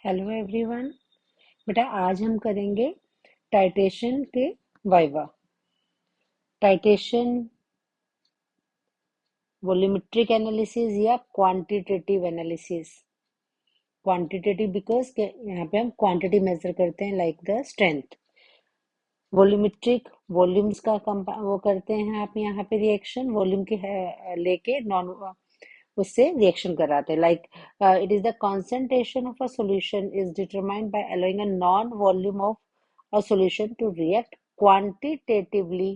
Hello everyone. बेटा आज हम करेंगे टाइटेशन के वाइवा। टाइटेशन वॉल्यूमेट्रिक एनालिसिस या क्वांटिटेटिव एनालिसिस। क्वांटिटेटिव बिकॉज यहाँ पे हम क्वांटिटी मेजर करते हैं like the strength. Volumetric volumes का वो करते हैं आप यहाँ पे रिएक्शन वॉल्यूम के लेके नॉन उससे रिएक्शन कराते हैं like it is the concentration of a solution is determined by allowing a non volume of a solution to react quantitatively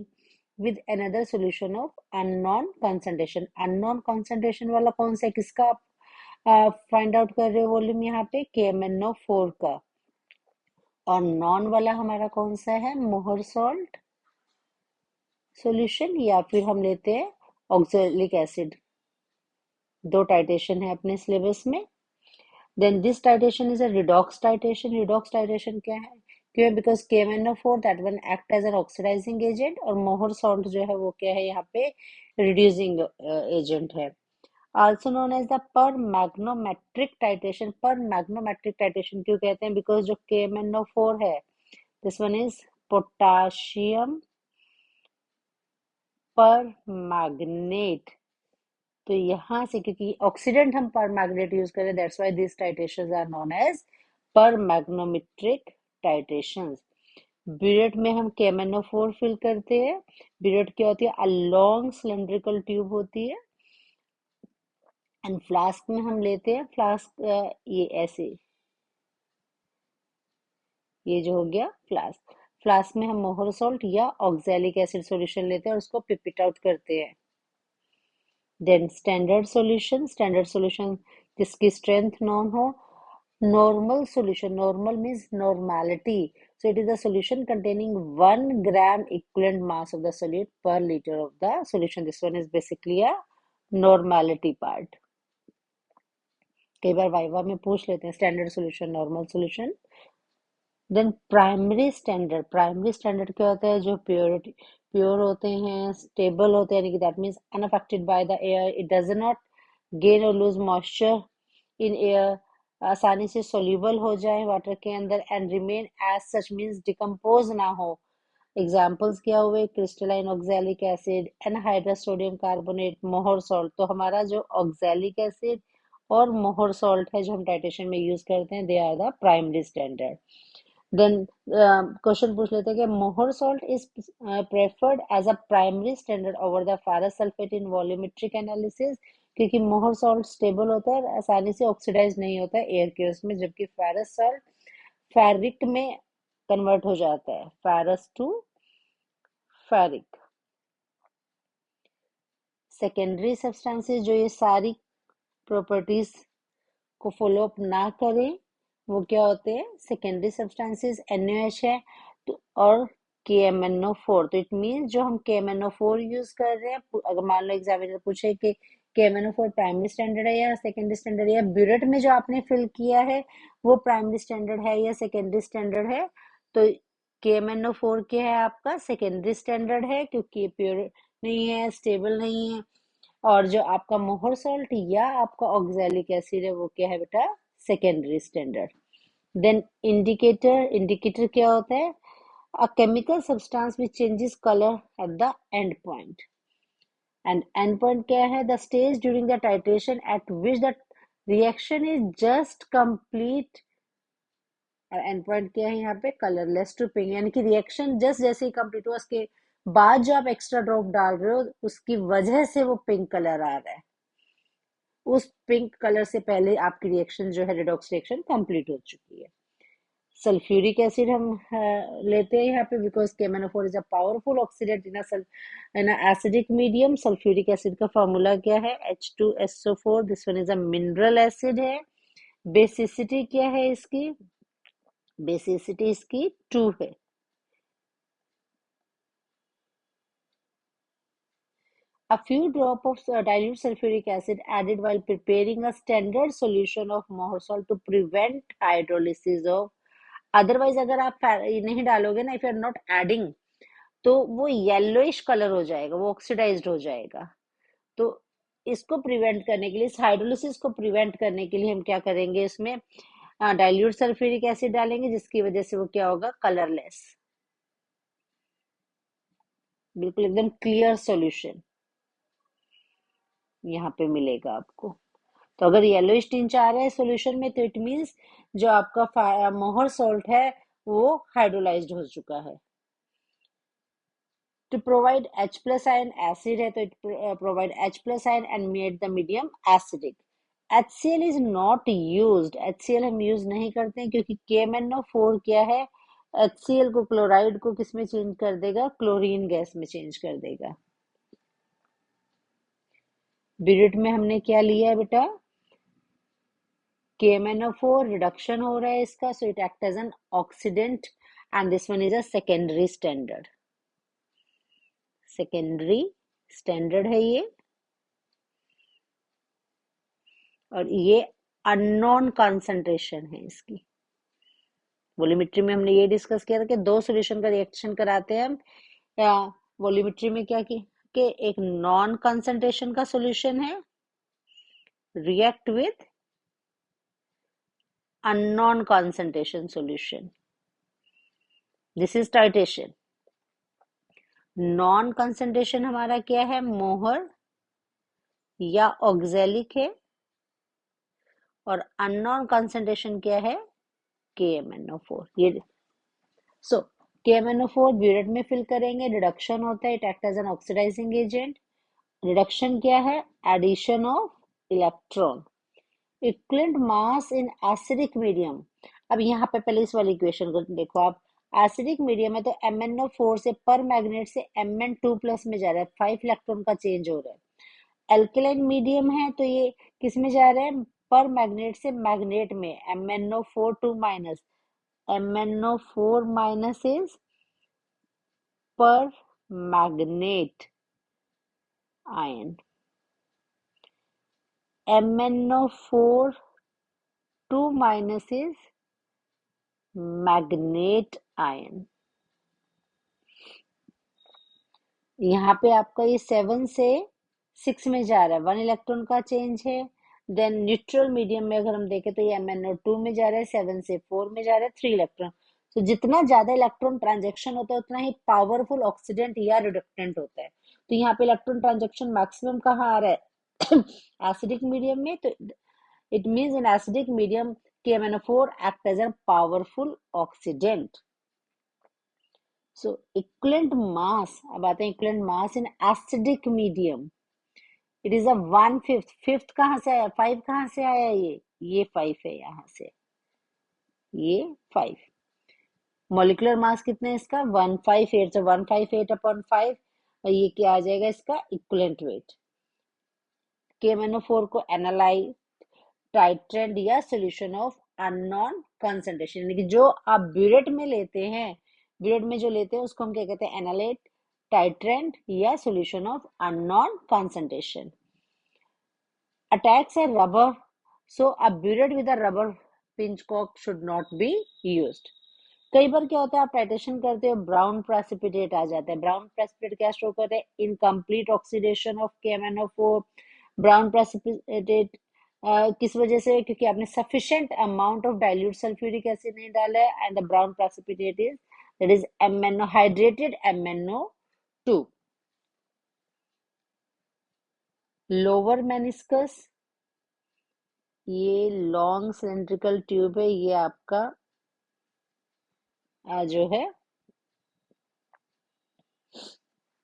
with another solution of unknown concentration। unknown concentration वाला कौन सा है, किसका आप find out कर रहे हो volume यहाँ पे KMnO4 का। और नॉन वाला हमारा कौन सा है, मोहर सॉल्ट सॉल्यूशन, या फिर हम लेते हैं ऑक्सैलिक एसिड। दो टाइटेशन है अपने सिलेबस में। Then this titration is a redox titration. Redox titration क्या है, क्यों, because KMnO4 that one act as an oxidising agent और मोहर सॉल्ट जो है वो क्या है यहाँ पे रिड्यूसिंग एजेंट है। Also known as the permanganometric titration. पर मैग्नोमेट्रिक टाइटेशन क्यों कहते हैं, बिकॉज जो KMnO4 है this one is potassium permanganate. तो यहाँ से क्योंकि ऑक्सीडेंट हम पर मैग्नेट यूज करें, that's why this titrations are known as permanganometric टाइटेशंस। Burette में हम KMnO4 फिल करते हैं। ब्यूरेट क्या होती है, अ लॉन्ग सिलेंड्रिकल ट्यूब होती है। एंड फ्लास्क में हम लेते हैं, फ्लास्क ये ऐसे, ये जो हो गया फ्लास्क। फ्लास्क में हम मोहर सॉल्ट या ऑक्सैलिक एसिड सॉल्यूशन लेते हैं और उसको पिपिट आउट करते हैं। Then standard solution. Standard solution जिसकी स्ट्रेंथ नॉन हो। Normal solution, normal means normality, so it is a solution containing 1 gram equivalent mass of the solute per liter of the solution. This one is basically a normality part. कई बार viva में पूछ लेते हैं standard solution, normal solution. Then primary standard. Primary standard क्या होता है, जो pure होते हैं, स्टेबल होते हैं, यानी कि that means unaffected by the air, it does not gain और लूज मॉइस्चर इन एयर, आसानी से सोल्यूबल हो जाए वाटर के अंदर, and remain as such means decompose ना हो। एग्जाम्पल्स क्या हुए, crystalline oxalic acid, anhydrous sodium carbonate, Mohr salt. तो हमारा जो ऑक्सैलिक एसिड और मोहर सॉल्ट है जो हम टाइटेशन में यूज करते हैं, they are the primary standard. Then question पूछ लेते हैं कि Mohr salt is preferred as a primary standard over the ferrous sulphate in volumetric analysis, क्योंकि मोहर सॉल्ट स्टेबल होता है और आसानी से ऑक्सीडाइज नहीं होता है एयर के उसमें, जबकि फेरस सॉल्ट फेरिक में कन्वर्ट हो जाता है, ferrous to ferric. Secondary substances जो ये सारी प्रॉपर्टीज को फॉलो अप ना करें वो क्या होते हैं, सेकेंडरी सब्सटेंसेस। NaOH है तो और KMnO4, तो इट मीन्स जो हम KMnO4 यूज कर रहे हैं, अगर मान लो एग्जामिनर पूछे कि KMnO4 प्राइमरी स्टैंडर्ड है या सेकेंडरी स्टैंडर्ड है, या ब्यूरेट में जो आपने फिल किया है वो प्राइमरी स्टैंडर्ड है या सेकेंडरी स्टैंडर्ड है, तो KMnO4 क्या है आपका सेकेंडरी स्टैंडर्ड है, क्योंकि ये प्योर नहीं है, स्टेबल नहीं है। और जो आपका मोहर सॉल्ट या आपका ऑक्सैलिक एसिड है वो क्या है बेटा, secondary standard. Then indicator. Indicator क्या होता है, a chemical substance which changes colour at the end point. And end point क्या है, the stage during the titration at which the reaction is just complete. और एंड पॉइंट क्या है यहाँ पे, कलरलेस टू पिंक, यानी कि रिएक्शन जस्ट जैसे ही कंप्लीट हुआ उसके बाद जो आप एक्स्ट्रा ड्रॉप डाल रहे हो उसकी वजह से वो पिंक कलर आ रहा है, उस पिंक कलर से पहले आपकी रिएक्शन जो है रिडॉक्स रिएक्शन कंप्लीट हो चुकी है। सल्फ्यूरिक एसिड हम लेते हैं यहाँ पे because KMnO4 is a powerful oxidant in acidic medium. Sulphuric acid का फॉर्मूला क्या है, H2SO4। This one is a mineral acid है। बेसिसिटी क्या है इसकी, बेसिसिटी इसकी 2 है। A few drops of dilute sulfuric acid added while preparing a standard solution of Mohr salt to prevent hydrolysis of। Otherwise अगर आप नहीं डालोगे ना, if you are not adding, तो वो येलोइश कलर हो जाएगा, वो ऑक्सीडाइज्ड हो जाएगा। तो इसको प्रिवेंट करने के लिए, इस हाइड्रोलिसिस को प्रिवेंट करने के लिए हम क्या करेंगे, इसमें डाइल्यूट सल्फ्यूरिक एसिड डालेंगे, जिसकी वजह से वो क्या होगा, कलरलेस, बिल्कुल एकदम क्लियर सॉल्यूशन यहाँ पे मिलेगा आपको। तो अगर येलो टिंच आ रहा है सॉल्यूशन में, तो इट मीन्स जो आपका मोहर सॉल्ट है वो हाइड्रोलाइज्ड हो चुका है। To provide H plus ion acid है, तो it provide H plus ion and made the medium acidic. HCl is not used. HCl हम यूज नहीं करते हैं क्योंकि KMnO4 क्या है, HCl को, क्लोराइड को किस में चेंज कर देगा, क्लोरीन गैस में चेंज कर देगा। ब्यूरेट में हमने क्या लिया है बेटा, KMnO4 रिडक्शन हो रहा है इसका, so it act as an oxidant and this one is a secondary standard. Secondary standard है ये, और ये अननोन कंसंट्रेशन है इसकी। वॉल्यूमेट्री में हमने ये डिस्कस किया था कि दो सॉल्यूशन का रिएक्शन कराते हैं हम, या वॉल्यूमेट्री में क्या कि एक नॉन कंसंट्रेशन का सॉल्यूशन है react with unknown concentration solution, this is titration. Non concentration हमारा क्या है, मोहर या ऑक्सैलिक है, और अननोन कंसंट्रेशन क्या है, KMnO4। ये सो KMnO4 ब्यूरेट में फिल करेंगे, रिडक्शन होता है, it act as an oxidising agent. Reduction क्या है, addition of electron. Equivalent mass in acidic medium. अब यहाँ पे पहले इस वाली इक्वेशन को देखो आप, एसिडिक मीडियम है तो MnO4 से पर मैग्नेट से Mn2 प्लस में जा रहा है, 5 इलेक्ट्रॉन का चेंज हो रहा है। एल्केलाइन मीडियम है तो ये किस में जा रहा है, पर मैग्नेट से मैग्नेट में, MnO4 2 minus, MnO4 minus is per magnet ion. MnO4 2 minus is magnet ion. यहाँ पे आपका ये 7 से 6 में जा रहा है, 1 इलेक्ट्रॉन का चेंज है। देन न्यूट्रल मीडियम में अगर हम देखें तो ये MnO2 में जा रहा है, 7 से 4 में जा रहा है, 3 इलेक्ट्रॉन। तो जितना ज्यादा इलेक्ट्रॉन ट्रांजेक्शन होता है उतना ही पावरफुल ऑक्सीडेंट या रिडक्टेंट होता है। तो यहाँ पे इलेक्ट्रॉन ट्रांजेक्शन मैक्सिमम कहाँ आ रहा है, एसिडिक मीडियम में। तो it means in acidic medium KMnO4 act as a powerful oxidant. So equivalent mass, अब आते हैं equivalent mass in acidic medium, it is a 1/5। Fifth कहाँ से आया, 5 कहाँ से आया, ये 5 है यहाँ से, ये 5। मॉलिक्यूलर मास कितना है इसका, 158, so 158 अपॉन 5, और ये क्या आ जाएगा इसका इक्विवेलेंट वेट। KMnO4 को एनालाइज, टाइट्रेंट या सॉल्यूशन ऑफ अननोन कंसंट्रेशन, यानी कि जो आप ब्यूरेट में लेते हैं, ब्यूरेट में जो लेते हैं उसको हम क्या कहते हैं, एनालाइट, टाइट्रेंट या solution of unknown concentration. Attacks a rubber, so a burette with a rubber pinch cork should not be used. कई बार क्या होता है, आप टाइट्रेशन करते हो, ब्राउन प्रेसिपिटेट आ जाता है। ब्राउन प्रेसिपिटेट क्या शो कर रहे हैं, incomplete oxidation of KMnO4। Brown precipitate किस वजह से, क्योंकि आपने sufficient amount of dilute sulphuric acid नहीं डाला है, and the brown precipitate is, that is MnO, hydrated MnO2। Lower meniscus, ये लॉन्ग सिलेंड्रिकल ट्यूब है, ये आपका जो है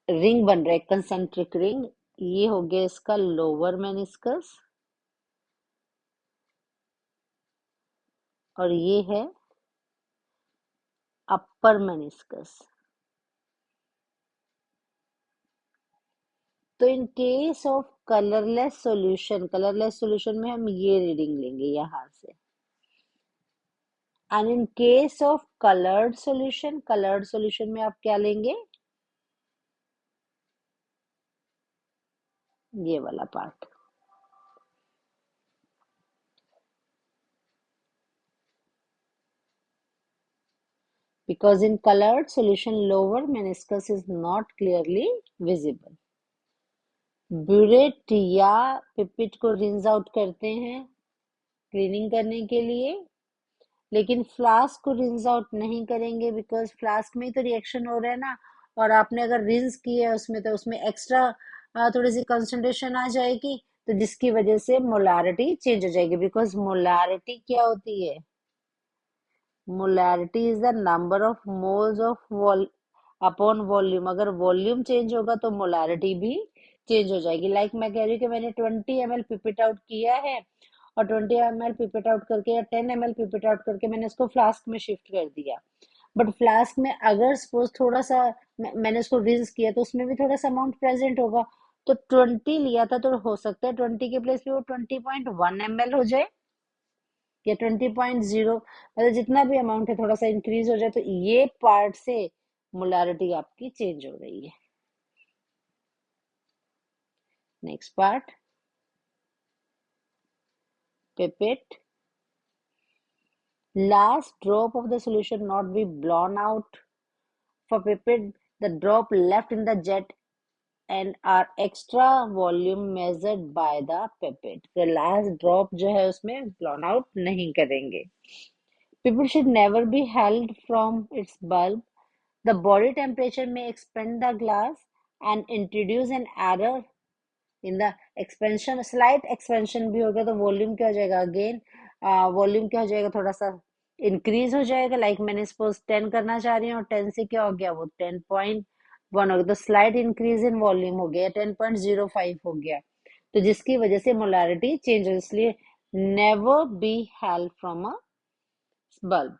रिंग बन रहा है, कंसेंट्रिक रिंग, ये हो गया इसका लोअर मेनिस्कस, और ये है अपर मेनिस्कस। तो in case of colourless solution में हम ये रीडिंग लेंगे यहां से, and in case of coloured solution में आप क्या लेंगे, ये वाला part. Because in colored solution lower meniscus is not clearly visible. Burette या पिपिट को रिंस आउट करते हैं क्लीनिंग करने के लिए, लेकिन फ्लास्क को रिंस आउट नहीं करेंगे बिकॉज फ्लास्क में ही तो रिएक्शन हो रहा है ना, और आपने अगर रिंस किया है उसमें तो उसमें एक्स्ट्रा थोड़ी सी कंसंट्रेशन आ जाएगी, तो जिसकी वजह से मोलारिटी चेंज हो जाएगी। बिकॉज मोलारिटी क्या होती है? Molarity is the number of moles of upon volume. अगर वॉल्यूम चेंज होगा तो मोलैरिटी भी चेंज हो जाएगी। लाइक मैं कह रही हूँ कि मैंने 20 ml पिपेट आउट किया है, और 20 ml पिपेट आउट करके या 10 ml पिपेट आउट करके मैंने उसको फ्लास्क में शिफ्ट कर दिया। बट फ्लास्क में अगर सपोज थोड़ा सा मैंने उसको रिंस किया तो उसमें भी थोड़ा सा अमाउंट प्रेजेंट होगा। तो 20 लिया था तो हो सकता है 20 के प्लेस पे वो 20.1 ml हो जाए, या 20.0, मतलब जितना भी अमाउंट है थोड़ा सा इंक्रीज हो जाए, तो ये पार्ट से मोलारिटी आपकी चेंज हो रही है। Next part, pipette. Last drop of the solution not be blown out. For pipette, the drop left in the jet and are extra volume measured by the pipette. The last drop जो है उसमें blown out नहीं करेंगे। Pipette should never be held from its bulb. The body temperature may expand the glass and introduce an error in the expansion. Slight expansion भी होगा तो volume क्या हो जाएगा? अगेन वॉल्यूम क्या हो जाएगा? थोड़ा सा इंक्रीज हो जाएगा। लाइक मैंने सपोज 10 करना चाह रही हूँ और 10 से क्या हो गया? वो 10.1 हो गया, तो स्लाइट इंक्रीज इन वॉल्यूम हो गया, 10.05 हो गया, तो जिसकी वजह से मोलारिटी चेंज हो। इसलिए never be held from a bulb.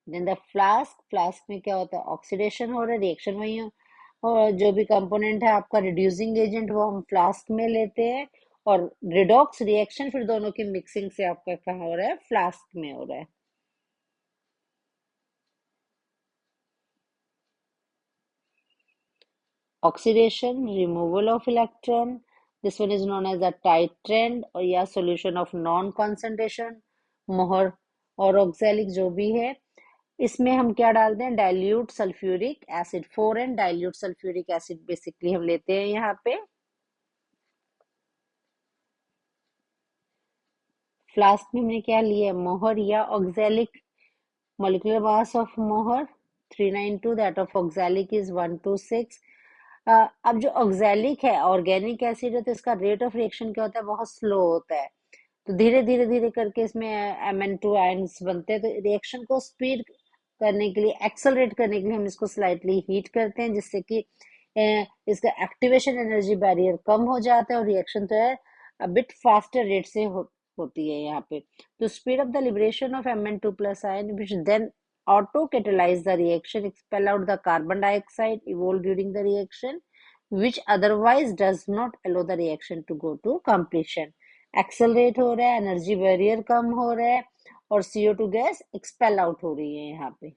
Then the flask, flask में क्या होता है? ऑक्सीडेशन हो रहा है, रिएक्शन वही हो, और जो भी कंपोनेंट है आपका रिड्यूसिंग एजेंट वो हम फ्लास्क में लेते हैं, और रिडॉक्स रिएक्शन फिर दोनों की मिक्सिंग से आपका कहाँ हो रहा है? फ्लास्क में हो रहा है। Oxidation, removal of electron. This one is known as a titrant or या solution of non concentration, मोहर और ऑक्सैलिक जो भी है। इसमें हम क्या डालते हैं? Dilute sulphuric acid, 4N dilute sulphuric acid basically हम लेते हैं यहाँ पे। फ्लास्क में हमने क्या लिया? मोहर या ऑक्सैलिक। molecular mass of मोहर 392, that of oxalic is 126। अब जो ऑक्सैलिक है ऑर्गेनिक एसिड है तो इसका रेट ऑफ रिएक्शन क्या होता है? बहुत स्लो होता है, तो धीरे धीरे धीरे करके इसमें Mn2 आयंस बनते हैं। तो रिएक्शन को स्पीड करने के लिए, एक्सेलरेट करने के लिए हम इसको स्लाइटली हीट करते हैं, जिससे कि इसका एक्टिवेशन एनर्जी बैरियर कम हो जाता है और रिएक्शन तो है बिट फास्टर रेट से होती है यहाँ पे। To speed up the liberation of Mn2 plus ion, which then auto-catalyze the reaction, expel out the carbon dioxide evolved during the reaction, which otherwise does not allow the reaction to go to completion. Accelerate हो रहा है, energy barrier कम हो रहा है, और CO2 gas expel out हो रही है यहाँ पे।